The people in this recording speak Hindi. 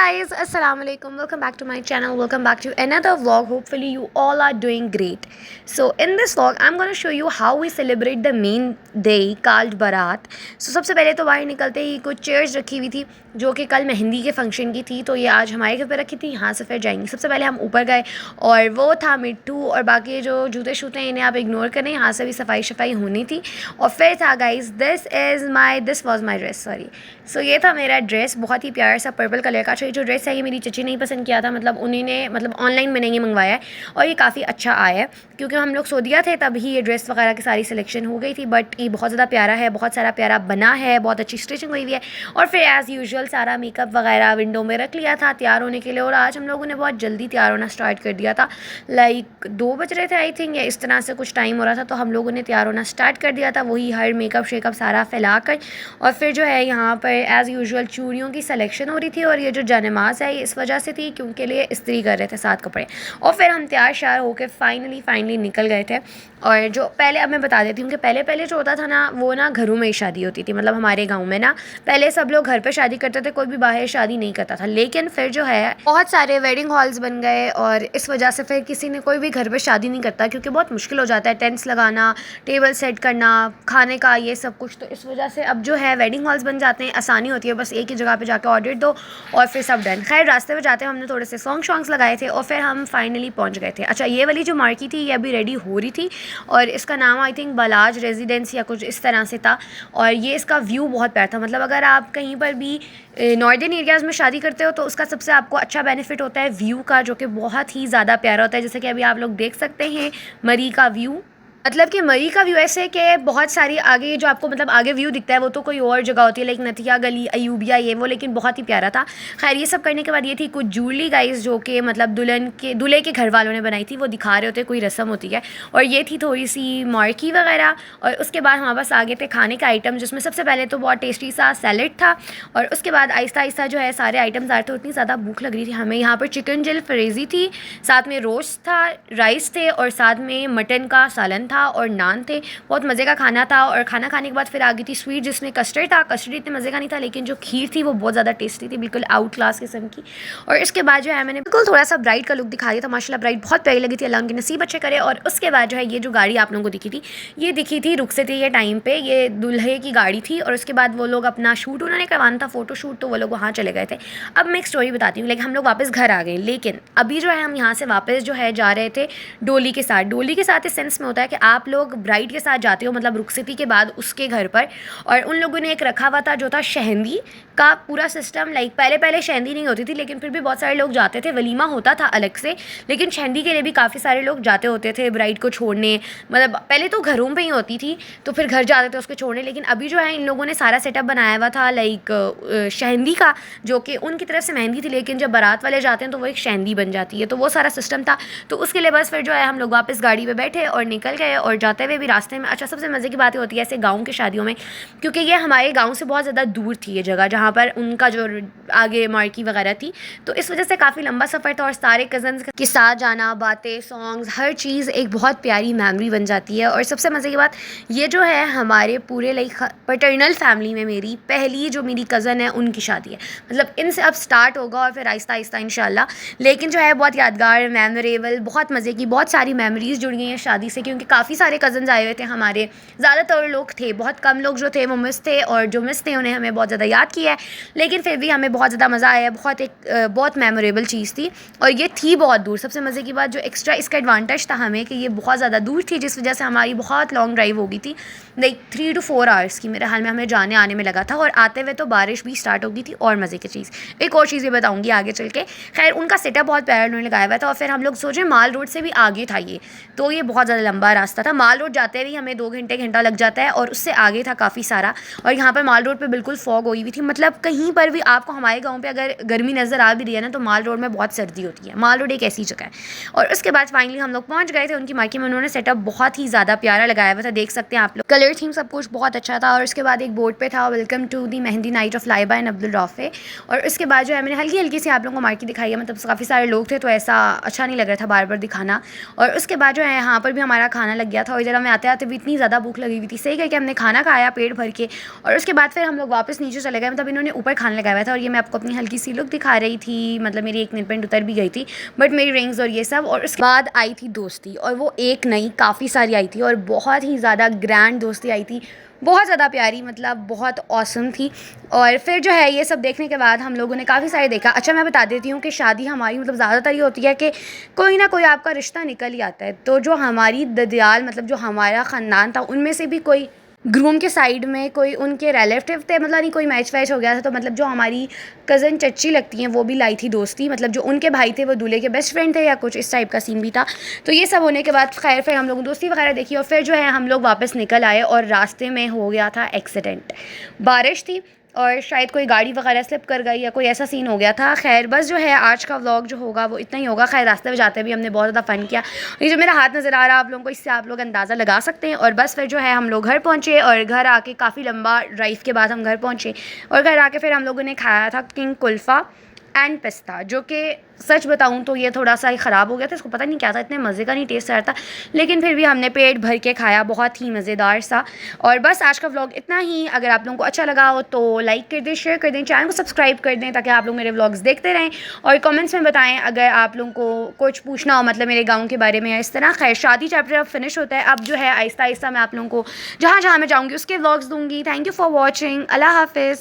guys, assalamualaikum. Welcome back to my channel. Welcome back to another vlog. Hopefully you all are doing great. So in this vlog I'm going to show you how we celebrate the main day called Barat. So सबसे पहले तो बाहर निकलते ही कुछ चेयर्स रखी हुई थी जो कि कल मेहंदी के फंक्शन की थी, तो ये आज हमारे घर पे रखी थी। यहाँ से फिर जाएंगे। सबसे पहले हम ऊपर गए और वो था मिट्टू और बाकी जो जूते शूते हैं इन्हें आप इग्नोर करें, यहाँ से भी सफाई होनी थी। और फिर था guys this was my dress, sorry. So ये था मेरा ड्रेस, बहुत ही प्यारा सा पर्पल कलर का। जो ड्रेस है ये मेरी चची ने ही पसंद किया था, मतलब उन्होंने ऑनलाइन मैंने ये मंगवाया है और ये काफ़ी अच्छा आया है क्योंकि हम लोग सऊदीया थे तब ही ये ड्रेस वगैरह की सारी सिलेक्शन हो गई थी। बट ये बहुत ज़्यादा प्यारा है, बहुत सारा प्यारा बना है, बहुत अच्छी स्टिचिंग हुई हुई है। और फिर एज़ यूजुअल सारा मेकअप वगैरह विंडो में रख लिया था तैयार होने के लिए। और आज हम लोगों ने बहुत जल्दी तैयार होना स्टार्ट कर दिया था, लाइक 2 बज रहे थे आई थिंक, या इस तरह से कुछ टाइम हो रहा था, तो हम लोगों ने तैयार होना स्टार्ट कर दिया था, वही हर मेकअप शेकअप सारा फैला कर। और फिर जो है यहाँ पर एज़ यूजुअल चूड़ियों की सिलेक्शन हो रही थी और ये जो जानमाज है ये इस वजह से थी क्योंकि लिए इस्त्री कर रहे थे 7 कपड़े। और फिर हम तैयार शार होकर फाइनली निकल गए थे। और जो पहले अब मैं बता देती हूँ कि पहले जो होता था ना वो ना घरों में ही शादी होती थी, मतलब हमारे गांव में ना पहले सब लोग घर पे शादी करते थे, कोई भी बाहर शादी नहीं करता था। लेकिन फिर जो है बहुत सारे वेडिंग हॉल्स बन गए और इस वजह से फिर किसी ने कोई भी घर पे शादी नहीं करता क्योंकि बहुत मुश्किल हो जाता है टेंट्स लगाना, टेबल सेट करना, खाने का ये सब कुछ। तो इस वजह से अब जो है वेडिंग हॉल्स बन जाते हैं, आसानी होती है, बस एक ही जगह पे जाकर ऑर्डर दो और फिर सब डन। खैर रास्ते में जाते हुए हमने थोड़े से सॉन्ग्स लगाए थे और फिर हम फाइनली पहुंच गए थे। अच्छा, ये वाली जो मार्केट थी ये अभी रेडी हो रही थी और इसका नाम आई थिंक बलाज रेजिडेंस या कुछ इस तरह से था। और ये इसका व्यू बहुत प्यारा था, मतलब अगर आप कहीं पर भी नॉर्दर्न एरियाज़ में शादी करते हो तो उसका सबसे आपको अच्छा बेनिफिट होता है व्यू का, जो कि बहुत ही ज़्यादा प्यारा होता है। जैसे कि अभी आप लोग देख सकते हैं मरी का व्यू, मतलब कि मरी का व्यू ऐसे कि बहुत सारी आगे जो आपको मतलब आगे व्यू दिखता है वो तो कोई और जगह होती है, लाइक नथिया गली, अयूबिया, ये वो, लेकिन बहुत ही प्यारा था। खैर ये सब करने के बाद ये थी कुछ ज्वेलरी गाइस जो कि मतलब दूल्हे के घर वालों ने बनाई थी, वो दिखा रहे होते, कोई रस्म होती है। और ये थी थोड़ी सी मार्की वगैरह। और उसके बाद हमारे पास आगे थे खाने का आइटम, जिसमें सबसे पहले तो बहुत टेस्टी सा सैलेड था और उसके बाद आहिस्ता जो है सारे आइटम्स आ रहे थे। उतनी ज़्यादा भूख लग रही थी हमें। यहाँ पर चिकन जिल फ्रेज़ी थी, साथ में रोस्ट था, राइस थे और साथ में मटन का सालन था और नान थे। बहुत मज़े का खाना था। और खाना खाने के बाद फिर आ गई थी स्वीट जिसमें कस्टर्ड था। कस्टर्ड इतने मज़े का नहीं था लेकिन जो खीर थी वो बहुत ज़्यादा टेस्टी थी, बिल्कुल आउट क्लास किस्म की। और इसके बाद जो है मैंने बिल्कुल थोड़ा सा ब्राइड का लुक दिखा दिया था। माशाल्लाह ब्राइड बहुत प्यारी लगी थी, अल्लाह उनके नसीब अच्छे करे। और उसके बाद जो है ये जो गाड़ी आप लोगों को दिखी थी ये दिखी थी रुखसती के टाइम पे, ये दूल्हे की गाड़ी थी। और उसके बाद वो लोग अपना शूट उन्होंने करवाना था, फोटो शूट, तो वो लोग वहाँ चले गए थे। अब मैं एक स्टोरी बताती हूँ, लेकिन हम लोग वापस घर आ गए, लेकिन अभी जो है हम यहाँ से वापस जो है जा रहे थे डोली के साथ। डोली के साथ इस सेंस में होता है कि आप लोग ब्राइड के साथ जाते हो, मतलब रुखसती के बाद उसके घर पर। और उन लोगों ने एक रखा हुआ था जो था शहंदी का पूरा सिस्टम, लाइक पहले शहंदी नहीं होती थी लेकिन फिर भी बहुत सारे लोग जाते थे, वलीमा होता था अलग से, लेकिन शहंदी के लिए भी काफ़ी सारे लोग जाते होते थे ब्राइड को छोड़ने। मतलब पहले तो घरों पे ही होती थी तो फिर घर जाते थे उसको छोड़ने, लेकिन अभी जो है इन लोगों ने सारा सेटअप बनाया हुआ था लाइक शहंदी का, जो कि उनकी तरफ से मेहंदी थी लेकिन जब बारात वाले जाते हैं तो वो एक शहंदी बन जाती है, तो वो सारा सिस्टम था। तो उसके लिए बस फिर जो है हम लोग वापस गाड़ी पर बैठे और निकल गए। और जाते हुए भी रास्ते में अच्छा सबसे मज़े की बातें होती है ऐसे गाँव की शादियों में, क्योंकि ये हमारे गाँव से बहुत ज़्यादा दूर थी ये जगह जहाँ पर उनका जो आगे मार्की वगैरह थी, तो इस वजह से काफ़ी लंबा सफ़र था। और सारे कज़न्स के साथ जाना, बातें, सॉन्ग्स, हर चीज़ एक बहुत प्यारी मेमोरी बन जाती है। और सबसे मज़े की बात ये जो है हमारे पूरे लाइक पैटर्नल फैमिली में मेरी पहली जो मेरी कज़न है उनकी शादी है, मतलब इनसे अब स्टार्ट होगा और फिर आहिस्ता इंशाल्लाह। लेकिन जो है बहुत यादगार, मेमोरेबल, बहुत मज़े की बहुत सारी मेमोरीज़ जुड़ गई हैं शादी से, क्योंकि काफ़ी सारे कज़न्स आए हुए थे हमारे, ज़्यादातर लोग थे, बहुत कम लोग जो थे वो मिस थे, और जो मिस थे उन्हें हमें बहुत ज़्यादा याद किया है, लेकिन फिर भी हमें बहुत ज़्यादा मज़ा आया। बहुत मेमोरेबल चीज़ थी और ये थी बहुत दूर। सबसे मज़े की बात जो एक्स्ट्रा इसका एडवांटेज था हमें कि ये बहुत ज़्यादा दूर थी, जिस वजह से हमारी बहुत लॉन्ग ड्राइव हो गई थी, लाइक 3 to 4 आवर्स की मेरे हाल में हमें जाने आने में लगा था। और आते हुए तो बारिश भी स्टार्ट हो गई थी। और मज़े की चीज़ एक और चीज़ ये बताऊँगी आगे चल के। खैर उनका सेटअप बहुत प्यारा उन्होंने लगाया हुआ था। और फिर हम लोग सोचे माल रोड से भी आगे था ये, तो ये बहुत ज़्यादा लंबा रास्ता था। माल रोड जाते हुए हमें 2 घंटा लग जाता है और उससे आगे था काफ़ी सारा। और यहाँ पर माल रोड पे बिल्कुल फॉग हुई हुई थी, मतलब कहीं पर भी आपको हमारे गांव पे अगर गर्मी नज़र आ भी रही है ना तो माल रोड में बहुत सर्दी होती है। माल रोड एक ऐसी जगह है। और उसके बाद फाइनली हम लोग पहुँच गए थे उनकी मार्केट में। उन्होंने सेटअप बहुत ही ज़्यादा प्यारा लगाया हुआ था, देख सकते हैं आप लोग, कलर थीम सब कुछ बहुत अच्छा था। और उसके बाद एक बोर्ड पे था welcome to the mehndi night of Laiba and Abdul Rauf. और उसके बाद जो है मैंने हल्की सी आप लोगों को मार्केट दिखाई है, मतलब काफ़ी सारे लोग थे तो ऐसा अच्छा नहीं लग रहा था बार बार दिखाना। और उसके बाद जो है यहाँ पर भी हमारा खाना खाना लग गया था और इधर हमें आते आते भी इतनी ज़्यादा भूख लगी हुई थी। सही करके हमने खाना खाया पेट भर के और उसके बाद फिर हम लोग वापस नीचे चले गए। मतलब इन्होंने ऊपर खाने लगाया हुआ था और ये मैं आपको अपनी हल्की सी लुक दिखा रही थी। मतलब मेरी एक नेल पेंट उतर भी गई थी बट मेरी रिंग्स और ये सब। और उसके बाद आई थी दोस्ती और वो एक नहीं काफ़ी सारी आई थी और बहुत ही ज़्यादा ग्रैंड दोस्ती आई थी, बहुत ज़्यादा प्यारी, मतलब बहुत ऑसम थी। और फिर जो है ये सब देखने के बाद हम लोगों ने काफ़ी सारे देखा। अच्छा मैं बता देती हूँ कि शादी हमारी मतलब ज़्यादातर ये होती है कि कोई ना कोई आपका रिश्ता निकल ही आता है। तो जो हमारी ददियाल मतलब जो हमारा ख़ानदान था उनमें से भी कोई ग्रूम के साइड में कोई उनके रिलेटिव थे, मतलब नहीं कोई मैच वैच हो गया था। तो मतलब जो हमारी कज़न चच्ची लगती हैं वो भी लाई थी दोस्ती, मतलब जो उनके भाई थे वो दूल्हे के बेस्ट फ्रेंड थे या कुछ इस टाइप का सीन भी था। तो ये सब होने के बाद खैर फिर हम लोगों ने दोस्ती वगैरह देखी और फिर जो है हम लोग वापस निकल आए और रास्ते में हो गया था एक्सीडेंट। बारिश थी और शायद कोई गाड़ी वगैरह स्लिप कर गई या कोई ऐसा सीन हो गया था। खैर बस जो है आज का व्लॉग जो होगा वो इतना ही होगा। खैर रास्ते में जाते भी हमने बहुत ज़्यादा फ़न किया। ये जो मेरा हाथ नज़र आ रहा है आप लोगों को, इससे आप लोग अंदाज़ा लगा सकते हैं। और बस फिर जो है हम लोग घर पहुँचे और घर आके काफ़ी लंबा ड्राइव के बाद हम घर पहुँचे और घर आके फिर हम लोगों ने खाया था किंग कुल्फ़ा एंड पिस्ता, जो कि सच बताऊं तो ये थोड़ा सा ही ख़राब हो गया था। इसको पता नहीं क्या था, इतने मज़े का नहीं टेस्ट आ रहा था, लेकिन फिर भी हमने पेट भर के खाया, बहुत ही मज़ेदार सा। और बस आज का व्लॉग इतना ही। अगर आप लोगों को अच्छा लगा हो तो लाइक कर दें, शेयर कर दें, चैनल को सब्सक्राइब कर दें ताकि आप लोग मेरे व्लॉग्स देखते रहें। और कमेंट्स में बताएं अगर आप लोगों को कुछ पूछना हो, मतलब मेरे गाँव के बारे में या इस तरह। खैर शादी चैप्टर अब फिनिश होता है, अब जो है आहिस्ता आहिस्ता मैं आप लोगों को जहाँ जहाँ मैं जाऊँगी उसके व्लॉग्स दूँगी। Thank you for watching. अल्लाह हाफिज़।